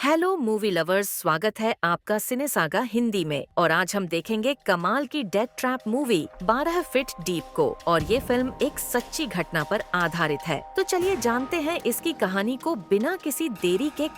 Hello movie lovers, स्वागत है आपका सिने सागा हिंदी में। और आज हम देखेंगे कमाल की death trap movie 12 feet deep को। और ये फिल्म एक सच्ची घटना पर आधारित है। तो चलिए जानते हैं इसकी कहानी को बिना किसी देरी के।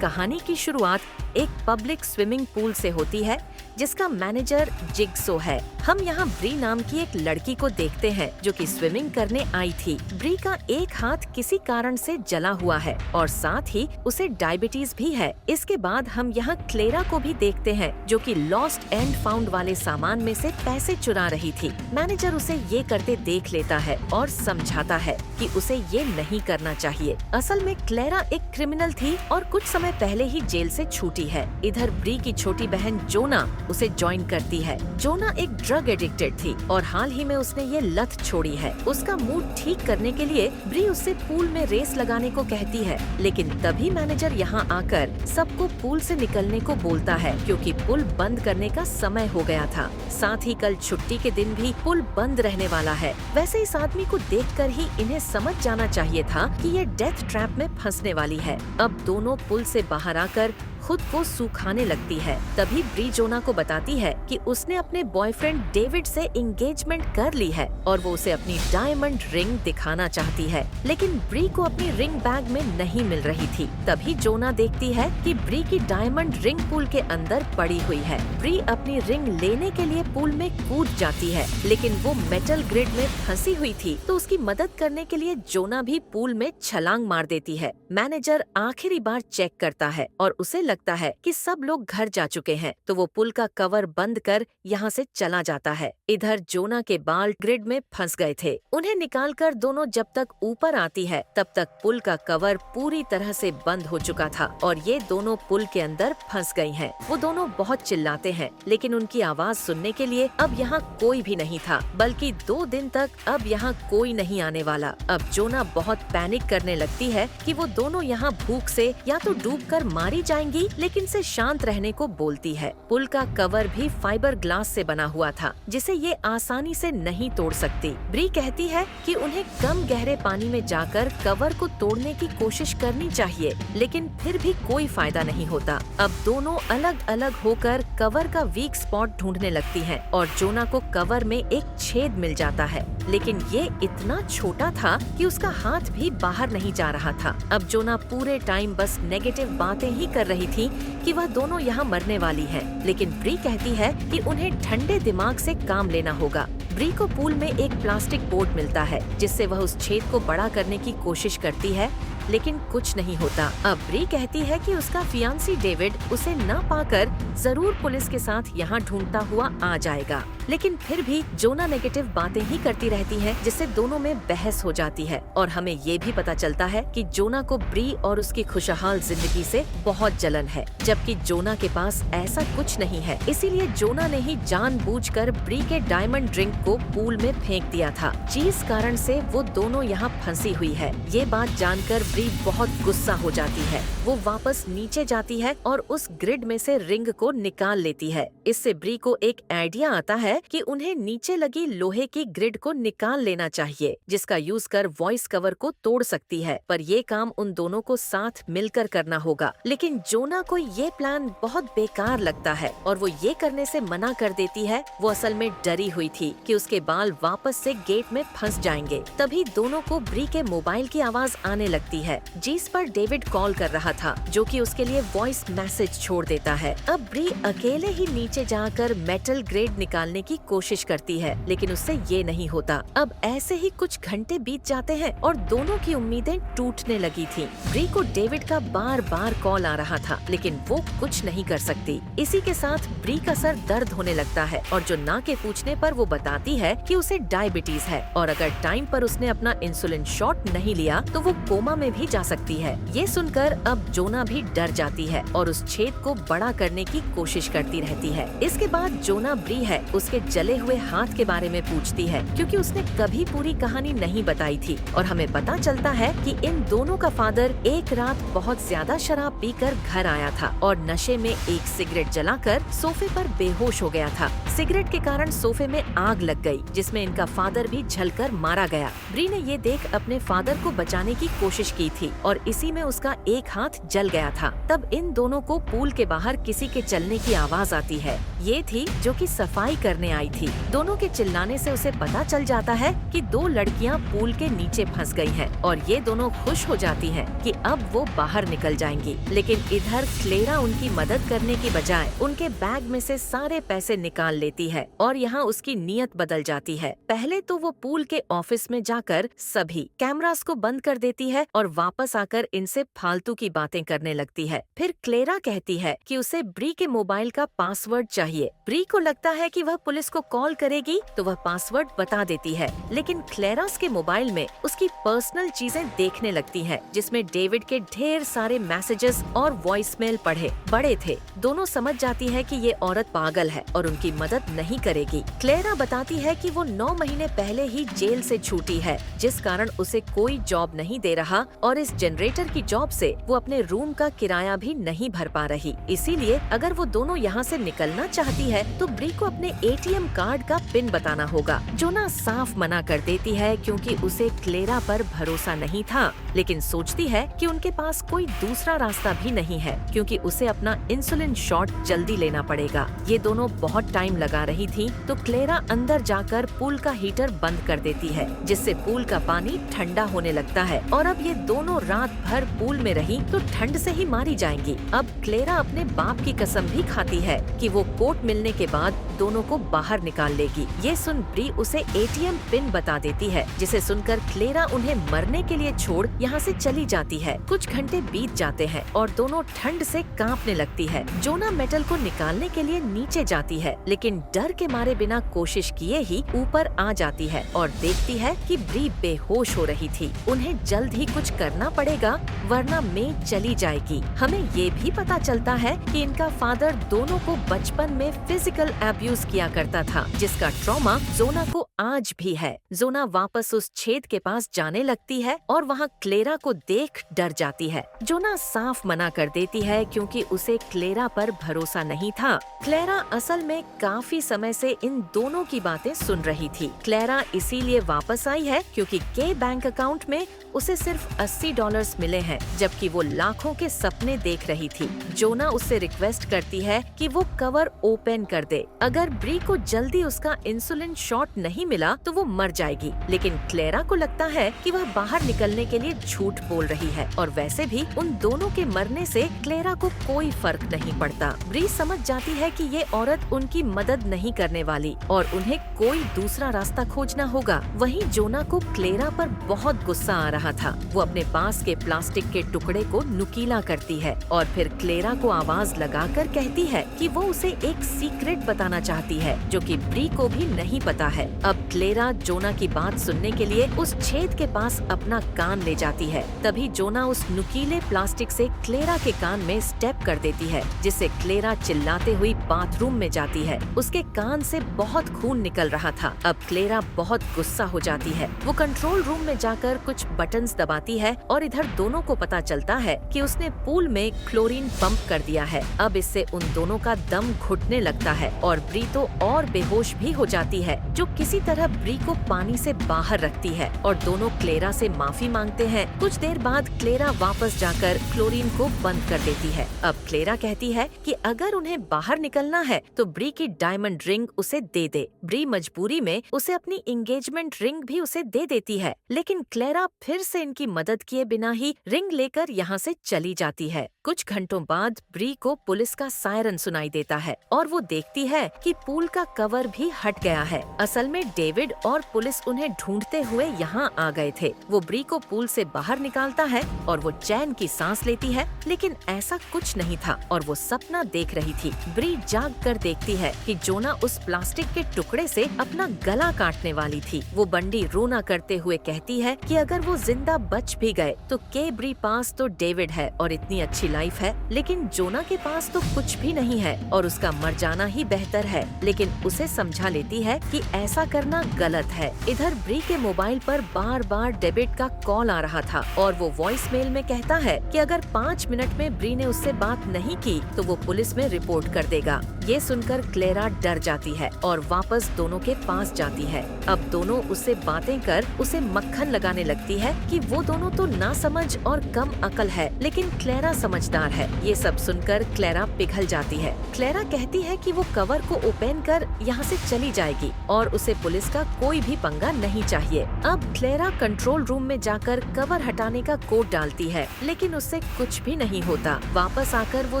कहानी की शुरुआत एक पब्लिक स्विमिंग पूल से होती है जिसका मैनेजर जिग्सो है। हम यहाँ ब्री नाम की एक लड़की को देखते हैं जो कि स्विमिंग करने आई थी। ब्री का एक हाथ किसी कारण से जला हुआ है और साथ ही उसे डायबिटीज भी है। इसके बाद हम यहाँ क्लेरा को भी देखते हैं जो कि लॉस्ट एंड फाउंड वाले सामान में से पैसे चुरा रही थी। मैनेजर उसे ये करते देख लेता है और समझाता है कि उसे ये नहीं करना चाहिए। असल में क्लेरा एक क्रिमिनल थी और कुछ समय पहले ही जेल से छूटी है। इधर ब्री की छोटी बहन जोना उसे ज्वाइन करती है। जोना एक ड्रग एडिक्टेड थी और हाल ही में उसने ये लत छोड़ी है। उसका मूड ठीक करने के लिए ब्री उससे पूल में रेस लगाने को कहती है, लेकिन तभी मैनेजर यहाँ आकर सबको पूल से निकलने को बोलता है क्योंकि पुल बंद करने का समय हो गया था। साथ ही कल छुट्टी के दिन भी पुल बंद रहने वाला है। वैसे इस आदमी को देखकर ही इन्हें समझ जाना चाहिए था कि ये डेथ ट्रैप में फंसने वाली है। अब दोनों पुल से बाहर आकर खुद को सुखाने लगती है। तभी ब्री जोना को बताती है कि उसने अपने बॉयफ्रेंड डेविड से एंगेजमेंट कर ली है और वो उसे अपनी डायमंड रिंग दिखाना चाहती है, लेकिन ब्री को अपनी रिंग बैग में नहीं मिल रही थी। तभी जोना देखती है कि ब्री की डायमंड रिंग पूल के अंदर पड़ी हुई है। ब्री अपनी रिंग लेने के लिए पूल में कूद जाती है, लेकिन वो मेटल ग्रिड में फंसी हुई थी, तो उसकी मदद करने के लिए जोना भी पूल में छलांग मार देती है। मैनेजर आखिरी बार चेक करता है और उसे लगता है कि सब लोग घर जा चुके हैं, तो वो पुल का कवर बंद कर यहाँ से चला जाता है। इधर जोना के बाल ग्रिड में फंस गए थे। उन्हें निकालकर दोनों जब तक ऊपर आती है तब तक पुल का कवर पूरी तरह से बंद हो चुका था और ये दोनों पुल के अंदर फंस गई हैं। वो दोनों बहुत चिल्लाते हैं, लेकिन उनकी आवाज सुनने के लिए अब यहाँ कोई भी नहीं था, बल्कि 2 दिन तक अब यहाँ कोई नहीं आने वाला। अब जोना बहुत पैनिक करने लगती है कि वो दोनों यहाँ भूख से या तो डूबकर मारी जाएंगी, लेकिन से शांत रहने को बोलती है। पुल का कवर भी फाइबर ग्लास से बना हुआ था जिसे ये आसानी से नहीं तोड़ सकती। ब्री कहती है कि उन्हें कम गहरे पानी में जाकर कवर को तोड़ने की कोशिश करनी चाहिए, लेकिन फिर भी कोई फायदा नहीं होता। अब दोनों अलग अलग होकर कवर का वीक स्पॉट ढूंढने लगती हैं और जोना को कवर में एक छेद मिल जाता है, लेकिन ये इतना छोटा था कि उसका हाथ भी बाहर नहीं जा रहा था। अब जोना पूरे टाइम बस नेगेटिव बातें ही कर रही थी कि वह दोनों यहाँ मरने वाली है, लेकिन ब्री कहती है कि उन्हें ठंडे दिमाग से काम लेना होगा। ब्री को पूल में एक प्लास्टिक बोर्ड मिलता है जिससे वह उस छेद को बड़ा करने की कोशिश करती है, लेकिन कुछ नहीं होता। अब ब्री कहती है कि उसका फियांसी डेविड उसे न पाकर जरूर पुलिस के साथ यहाँ ढूंढता हुआ आ जाएगा, लेकिन फिर भी जोना नेगेटिव बातें ही करती रहती है जिससे दोनों में बहस हो जाती है। और हमें ये भी पता चलता है कि जोना को ब्री और उसकी खुशहाल जिंदगी से बहुत जलन है, जबकि जोना के पास ऐसा कुछ नहीं है। इसीलिए जोना ने ही जानबूझकर ब्री के डायमंड रिंग को पूल में फेंक दिया था, जिस कारण से वो दोनों यहाँ फंसी हुई है। ये बात जानकर ब्री बहुत गुस्सा हो जाती है। वो वापस नीचे जाती है और उस ग्रिड में से रिंग को निकाल लेती है। इससे ब्री को एक आइडिया आता है कि उन्हें नीचे लगी लोहे की ग्रिड को निकाल लेना चाहिए, जिसका यूज कर वॉइस कवर को तोड़ सकती है। पर ये काम उन दोनों को साथ मिलकर करना होगा, लेकिन जोना को ये प्लान बहुत बेकार लगता है और वो ये करने से मना कर देती है। वो असल में डरी हुई थी कि उसके बाल वापस से गेट में फंस जाएंगे। तभी दोनों को ब्री के मोबाइल की आवाज आने लगती है, जिस पर डेविड कॉल कर रहा था, जो कि उसके लिए वॉइस मैसेज छोड़ देता है। अब ब्री अकेले ही नीचे जाकर मेटल ग्रेड निकालने की कोशिश करती है, लेकिन उससे ये नहीं होता। अब ऐसे ही कुछ घंटे बीत जाते हैं और दोनों की उम्मीदें टूटने लगी थी। ब्री को डेविड का बार बार कॉल आ रहा था, लेकिन वो कुछ नहीं कर सकती। इसी के साथ ब्री का सर दर्द होने लगता है और जो ना के पूछने पर वो बताती है कि उसे डायबिटीज है और अगर टाइम पर उसने अपना इंसुलिन शॉट नहीं लिया तो वो कोमा में भी जा सकती है। ये सुनकर अब जोना भी डर जाती है और उस छेद को बड़ा करने की कोशिश करती रहती है। इसके बाद जोना ब्री है उसके जले हुए हाथ के बारे में पूछती है, क्योंकि उसने कभी पूरी कहानी नहीं बताई थी। और हमें पता चलता है कि इन दोनों का फादर एक रात बहुत ज्यादा शराब पीकर घर आया था और नशे में एक सिगरेट जलाकर सोफे पर बेहोश हो गया था। सिगरेट के कारण सोफे में आग लग गई, जिसमें इनका फादर भी जलकर मारा गया। ब्री ने ये देख अपने फादर को बचाने की कोशिश की थी और इसी में उसका एक हाथ जल गया था। तब इन दोनों को पूल के बाहर किसी के चलने की आवाज आती है। ये थी जो कि सफाई करने आई थी। दोनों के चिल्लाने से उसे पता चल जाता है कि दो लड़कियां पूल के नीचे फंस गई हैं और ये दोनों खुश हो जाती हैं कि अब वो बाहर निकल जाएंगी। लेकिन इधर क्लेरा उनकी मदद करने की बजाय उनके बैग में से सारे पैसे निकाल लेती है और यहाँ उसकी नीयत बदल जाती है। पहले तो वो पूल के ऑफिस में जाकर सभी कैमरास को बंद कर देती है और वापस आकर इनसे फालतू की बातें करने लगती है। फिर क्लेरा कहती है कि उसे ब्री के मोबाइल का पासवर्ड चाहिए। ब्री को लगता है कि वह पुलिस को कॉल करेगी तो वह पासवर्ड बता देती है, लेकिन क्लेरास के मोबाइल में उसकी पर्सनल चीजें देखने लगती है, जिसमें डेविड के ढेर सारे मैसेजेस और वॉइसमेल पढ़े बड़े थे। दोनों समझ जाती है कि ये औरत पागल है और उनकी मदद नहीं करेगी। क्लेरा बताती है कि वो 9 महीने पहले ही जेल से छूटी है, जिस कारण उसे कोई जॉब नहीं दे रहा और इस जनरेटर की जॉब से वो अपने रूम का किराया भी नहीं भर पा रही। इसीलिए अगर वो दोनों यहाँ से निकलना चाहती है तो ब्री को अपने एटीएम कार्ड का पिन बताना होगा। जोना साफ मना कर देती है क्योंकि उसे क्लेरा पर भरोसा नहीं था, लेकिन सोचती है कि उनके पास कोई दूसरा रास्ता भी नहीं है क्योंकि उसे अपना इंसुलिन शॉट जल्दी लेना पड़ेगा। ये दोनों बहुत टाइम लगा रही थी तो क्लेरा अंदर जाकर पूल का हीटर बंद कर देती है, जिससे पूल का पानी ठंडा होने लगता है और अब ये दोनों रात भर पूल में रही तो ठंड से ही मारी जाएंगी। अब क्लेरा अपने बाप की कसम भी खाती है कि वो कोर्ट मिलने के बाद दोनों को बाहर निकाल लेगी। ये सुन ब्री उसे एटीएम पिन बता देती है, जिसे सुनकर क्लेरा उन्हें मरने के लिए छोड़ यहाँ से चली जाती है। कुछ घंटे बीत जाते हैं और दोनों ठंड से कांपने लगती है। जोना मेटल को निकालने के लिए नीचे जाती है, लेकिन डर के मारे बिना कोशिश किए ही ऊपर आ जाती है और देखती है कि ब्री बेहोश हो रही थी। उन्हें जल्द ही कुछ करना पड़ेगा वरना मे चली जाएगी। हमें ये भी पता चलता है कि इनका फादर दोनों को बचपन में फिजिकल अब्यूज किया करता था, जिसका ट्रॉमा जोना को आज भी है। जोना वापस उस छेद के पास जाने लगती है और वहाँ क्लेरा को देख डर जाती है। जोना साफ मना कर देती है क्योंकि उसे क्लेरा पर भरोसा नहीं था। क्लेरा असल में काफी समय से इन दोनों की बातें सुन रही थी। क्लेरा इसीलिए वापस आई है क्योंकि के बैंक अकाउंट में उसे सिर्फ $80 मिले हैं, जबकि वो लाखों के सपने देख रही थी। जोना उससे रिक्वेस्ट करती है कि वो कवर ओपन कर दे। अगर ब्री को जल्दी उसका इंसुलिन शॉट नहीं मिला तो वो मर जाएगी, लेकिन क्लेरा को लगता है कि वह बाहर निकलने के लिए झूठ बोल रही है और वैसे भी उन दोनों के मरने से क्लेरा को कोई फर्क नहीं पड़ता। ब्री समझ जाती है कि ये औरत उनकी मदद नहीं करने वाली और उन्हें कोई दूसरा रास्ता खोजना होगा। वहीं जोना को क्लेरा पर बहुत गुस्सा आ रहा था। वो अपने पास के प्लास्टिक के टुकड़े को नुकीला करती है और फिर क्लेरा को आवाज लगाकर कहती है कि वो उसे एक सीक्रेट बताना चाहती है जो कि ब्री को भी नहीं पता है। अब क्लेरा जोना की बात सुनने के लिए उस छेद के पास अपना कान ले जाती है। तभी जोना उस नुकीले प्लास्टिक से क्लेरा के कान में स्टेप कर देती है, जिससे क्लेरा चिल्लाते हुई बाथरूम में जाती है। उसके कान से बहुत खून निकल रहा था। अब क्लेरा बहुत गुस्सा हो जाती है। वो कंट्रोल रूम में जाकर कुछ बटन्स दबाती है और इधर दोनों को पता चलता है कि उसने पूल में क्लोरीन पंप कर दिया है। अब इससे उन दोनों का दम घुटने लगता है और ब्री तो और बेहोश भी हो जाती है, जो किसी तरह ब्री को पानी से बाहर रखती है और दोनों क्लेरा से माफी मांगते हैं। कुछ देर बाद क्लेरा वापस जाकर क्लोरीन को बंद कर देती है। अब क्लेरा कहती है कि अगर उन्हें बाहर निकलना है तो ब्री की डायमंड रिंग उसे दे दे। ब्री मजबूरी में उसे अपनी एंगेजमेंट रिंग भी उसे दे देती है, लेकिन क्लेरा फिर से इनकी मदद किए बिना ही रिंग लेकर यहाँ से चली जाती है। कुछ घंटों बाद ब्री को पुलिस का सायरन सुनाई देता है और वो देखती है कि पूल का कवर भी हट गया है। असल में डेविड और पुलिस उन्हें ढूंढते हुए यहाँ आ गए थे। वो ब्री को पूल से बाहर निकालता है और वो चैन की सांस लेती है, लेकिन ऐसा कुछ नहीं था और वो सपना देख रही थी। ब्री जाग कर देखती है कि जोना उस प्लास्टिक के टुकड़े से अपना गला काटने वाली थी। वो बंडी रोना करते हुए कहती है कि अगर वो जिंदा बच भी गए तो के ब्री पास तो डेविड है और इतनी अच्छी लाइफ है, लेकिन जोना के पास तो कुछ भी नहीं है और उसका मर जाना ही बेहतर है। लेकिन उसे समझा लेती है कि ऐसा करना गलत है। इधर ब्री के मोबाइल पर बार बार डेविड का कॉल आ रहा था और वो वॉइस मेल में कहता है कि अगर 5 मिनट में ब्री ने उससे बात नहीं की तो वो पुलिस में रिपोर्ट कर देगा। ये सुनकर क्लेरा डर जाती है और वापस दोनों के पास जाती है। अब दोनों उससे बातें कर उसे मक्खन लगाने लगती है कि वो दोनों दोनों तो नासमझ और कम अकल है, लेकिन क्लेरा समझदार है। ये सब सुनकर क्लेरा पिघल जाती है। क्लेरा कहती है कि वो कवर को ओपन कर यहाँ से चली जाएगी और उसे पुलिस का कोई भी पंगा नहीं चाहिए। अब क्लेरा कंट्रोल रूम में जाकर कवर हटाने का कोड डालती है, लेकिन उससे कुछ भी नहीं होता। वापस आकर वो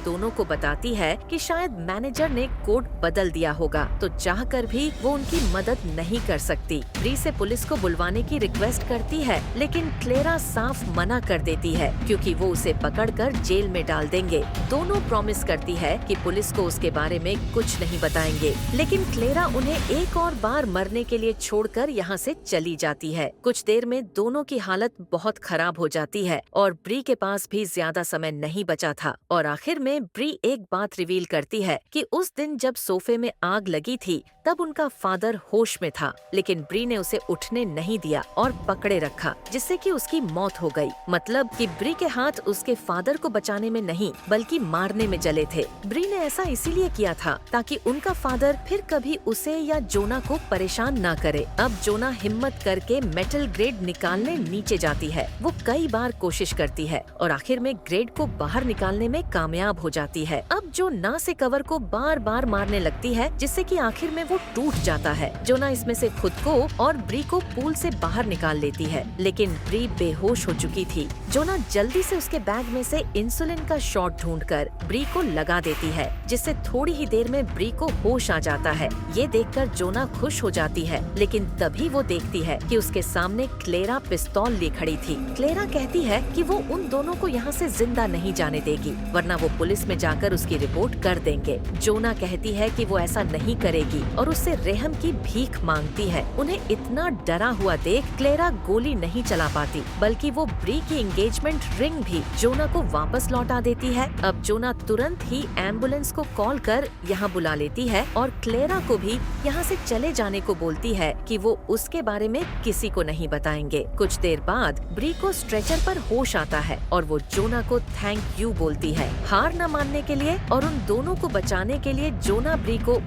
दोनों को बताती है कि शायद मैनेजर ने कोड बदल दिया होगा, तो चाहकर भी वो उनकी मदद नहीं कर सकती। ब्री से पुलिस को बुलवाने की रिक्वेस्ट करती है, लेकिन क्लेरा साफ मना कर देती है क्योंकि वो उसे पकड़कर जेल में डाल देंगे। दोनों प्रॉमिस करती है कि पुलिस को उसके बारे में कुछ नहीं बताएंगे, लेकिन क्लेरा उन्हें एक और बार मरने के लिए छोड़कर यहाँ से चली जाती है। कुछ देर में दोनों की हालत बहुत खराब हो जाती है और ब्री के पास भी ज्यादा समय नहीं बचा था। और आखिर में ब्री एक बात रिवील करती है कि उस दिन जब सोफे में आग लगी थी तब उनका फादर होश में था, लेकिन ब्री ने उसे उठने नहीं दिया और पकड़े रखा, जिससे कि उसकी मौत हो गई। मतलब कि ब्री के हाथ उसके फादर को बचाने में नहीं बल्कि मारने में जले थे। ब्री ने ऐसा इसीलिए किया था ताकि उनका फादर फिर कभी उसे या जोना को परेशान ना करे। अब जोना हिम्मत करके मेटल ग्रेड निकालने नीचे जाती है। वो कई बार कोशिश करती है और आखिर में ग्रेड को बाहर निकालने में कामयाब हो जाती है। अब जो ना से कवर को बार बार मारने लगती है, जिससे कि आखिर में वो टूट जाता है। जोना इसमें से खुद को और ब्री को पूल से बाहर निकाल लेती है, लेकिन ब्री बेहोश हो चुकी थी। जोना जल्दी से उसके बैग में से इंसुलिन का शॉट ढूंढकर ब्री को लगा देती है, जिससे थोड़ी ही देर में ब्री को होश आ जाता है। ये देखकर जोना खुश हो जाती है, लेकिन तभी वो देखती है कि उसके सामने क्लेरा पिस्तौल लिए खड़ी थी। क्लेरा कहती है कि वो उन दोनों को यहाँ से जिंदा नहीं जाने देगी, वरना वो पुलिस में जाकर उसकी रिपोर्ट कर देंगे। जोना कहती है कि वो ऐसा नहीं करेगी और उससे रहम की भीख मांगती है। उन्हें इतना डरा हुआ देख क्लेरा गोली नहीं चला पाती, बल्कि वो ब्री की एंगेजमेंट रिंग भी जोना को वापस लौटा देती है। अब जोना तुरंत ही एम्बुलेंस को कॉल कर यहाँ बुला लेती है और क्लेरा को भी यहाँ से चले जाने को बोलती है कि वो उसके बारे में किसी को नहीं बताएंगे। कुछ देर बाद ब्री को स्ट्रेचर पर होश आता है और वो जोना को थैंक यू बोलती है हार न मानने के लिए, और उन दोनों को बचाने के लिए जोना ब्री को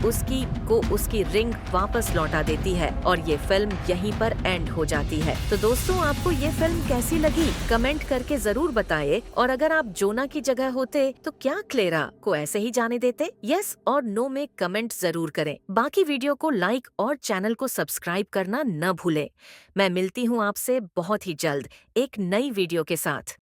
उसकी रिंग वापस लौटा देती है और ये फिल्म यहीं पर एंड हो जाती है। तो दोस्तों, आपको ये फिल्म कैसी लगी कमेंट करके जरूर बताइए, और अगर आप जोना की जगह होते तो क्या क्लेरा को ऐसे ही जाने देते? यस और नो में कमेंट जरूर करें। बाकी वीडियो को लाइक और चैनल को सब्सक्राइब करना न भूलें। मैं मिलती हूँ आपसे बहुत ही जल्द एक नई वीडियो के साथ।